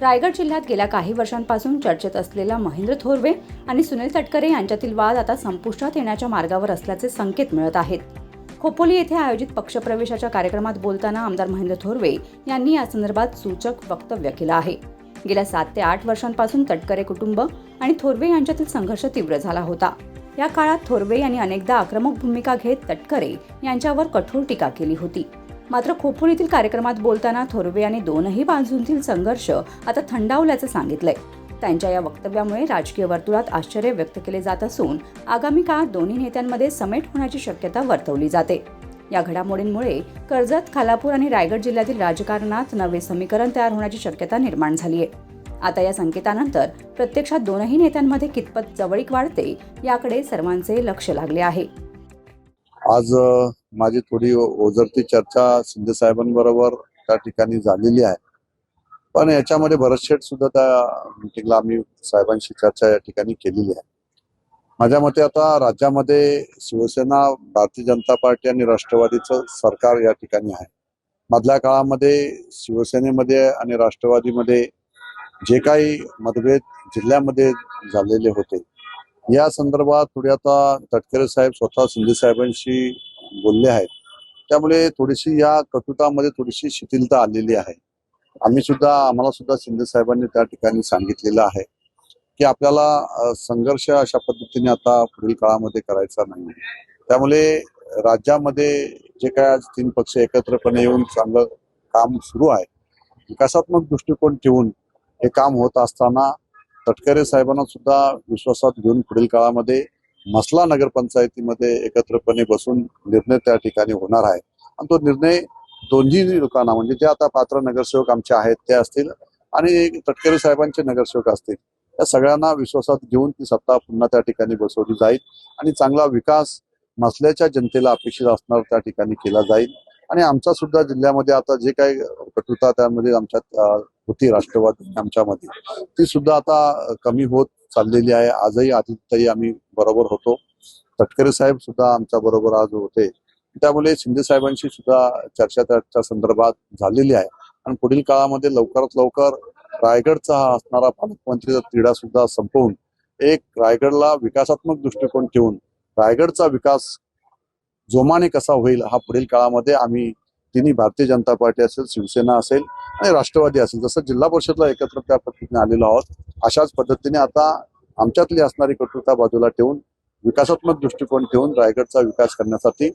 रायगड जिल्ह्यात गेल्या काही वर्षांपासून चर्चेत असलेला महेंद्र थोरवे आणि सुनील तटकरे यांच्यातील वाद आता संपुष्टात येण्याच्या मार्गावर असल्याचे संकेत मिळत आहेत. खोपोली येथे आयोजित पक्षप्रवेशाच्या कार्यक्रमात बोलताना आमदार महेंद्र थोरवे यांनी या संदर्भात सूचक वक्तव्य केलं आहे. गेल्या 7 ते 8 वर्षांपासून तटकरे कुटुंब आणि थोरवे यांच्यातील संघर्ष तीव्र झाला होता. या काळात थोरवे यांनी अनेकदा आक्रमक भूमिका घेत तटकरे यांच्यावर कठोर टीका केली होती. मात्र खोपोलीतील कार्यक्रमात बोलताना थोरवे यांनी दोनही बाजूंतील संघर्ष आता थंडावल्याचं सांगितलंय. त्यांच्या या वक्तव्यामुळे राजकीय वर्तुळात आश्चर्य व्यक्त केले जात असून आगामी काळात दोन्ही नेत्यांमध्ये समेट होण्याची शक्यता वर्तवली जाते. या घडामोडींमुळे कर्जत, खालापूर आणि रायगड जिल्ह्यातील राजकारणात नवे समीकरण तयार होण्याची शक्यता निर्माण झाली आहे. आता या संकेतानंतर प्रत्यक्षात दोनही नेत्यांमध्ये कितपत जवळीक वाढते याकडे सर्वांचे लक्ष लागले आहे. आज माझी थोडी ओझरती चर्चा शिंदे साहेबांबरोबर त्या ठिकाणी झालेली आहे, पण याच्यामध्ये भरत शेठ सुद्धा त्या मीटिंगला आम्ही साहेबांशी चर्चा या ठिकाणी केलेली आहे. माझ्या मते आता राज्यामध्ये शिवसेना, भारतीय जनता पार्टी आणि राष्ट्रवादीचं सरकार या ठिकाणी आहे. मधल्या काळामध्ये शिवसेनेमध्ये आणि राष्ट्रवादीमध्ये जे काही मतभेद जिल्ह्यामध्ये झालेले होते, या संदर्भात थोडी आता तटकरे साहेब स्वतः शिंदे साहेबांशी बोलले आहेत. त्यामुळे थोडीशी या कटुतामध्ये थोडीशी शिथिलता आलेली आहे. आम्हाला सुद्धा शिंदे साहेबांनी त्या ठिकाणी सांगितलेलं आहे की आपल्याला संघर्ष अशा पद्धतीने आता पुढील काळामध्ये करायचा नाही. त्यामुळे राज्यामध्ये जे काय आज 3 पक्ष एकत्रपणे येऊन चांगलं काम सुरू आहे, विकासात्मक दृष्टिकोन ठेवून हे काम होत असताना तटकरे साहेबांना सुद्धा विश्वासात घेऊन पुढील काळामध्ये मसला नगरपंचायतीमध्ये एकत्रपणे बसून निर्णय त्या ठिकाणी होणार आहे. आणि तो निर्णय दोन्ही लोकांना, म्हणजे जे आता पात्र नगरसेवक आमचे आहेत ते असतील आणि तटकरे साहेबांचे नगरसेवक असतील, या सगळ्यांना विश्वासात घेऊन ती सत्ता पुन्हा त्या ठिकाणी बसवली जाईल आणि चांगला विकास मसल्याच्या जनतेला अपेक्षित असणार त्या ठिकाणी केला जाईल. आणि आमचा सुद्धा जिल्ह्यामध्ये आता जे काही कटुता त्यामध्ये आमच्यात होती राष्ट्रवादी आमच्यामध्ये, ती सुद्धा आता कमी होत चाललेली आहे. आजही आदित्यताई आम्ही बरोबर होतो, तटकरे साहेब सुद्धा आमच्या बरोबर आज होते. त्यामुळे शिंदे साहेबांशी सुद्धा चर्चा त्याच्या संदर्भात झालेली आहे. आणि पुढील काळामध्ये लवकरात लवकर रायगडचा हा असणारा पालकमंत्रीचा तिढा सुद्धा संपवून एक रायगडला विकासात्मक दृष्टिकोन ठेवून रायगडचा विकास जोमाने कसा होईल हा पुढील काळामध्ये आम्ही तिन्ही, भारतीय जनता पार्टी असेल, शिवसेना असेल आणि राष्ट्रवादी असेल, जसं जिल्हा परिषदला एकत्र त्या पद्धतीने आलेलो आहोत, अशाच पद्धतीने आता आमच्यातली असणारी कटुता बाजूला ठेवून विकासात्मक दृष्टिकोन ठेवून रायगडचा विकास करण्यासाठी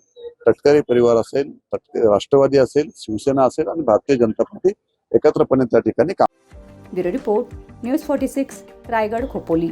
तटकरे परिवार असेल, राष्ट्रवादी असेल, शिवसेना असेल आणि भारतीय जनता पार्टी एकत्रपणे त्या ठिकाणी काम. Bureau report, news 46, Raigad, Khopoli.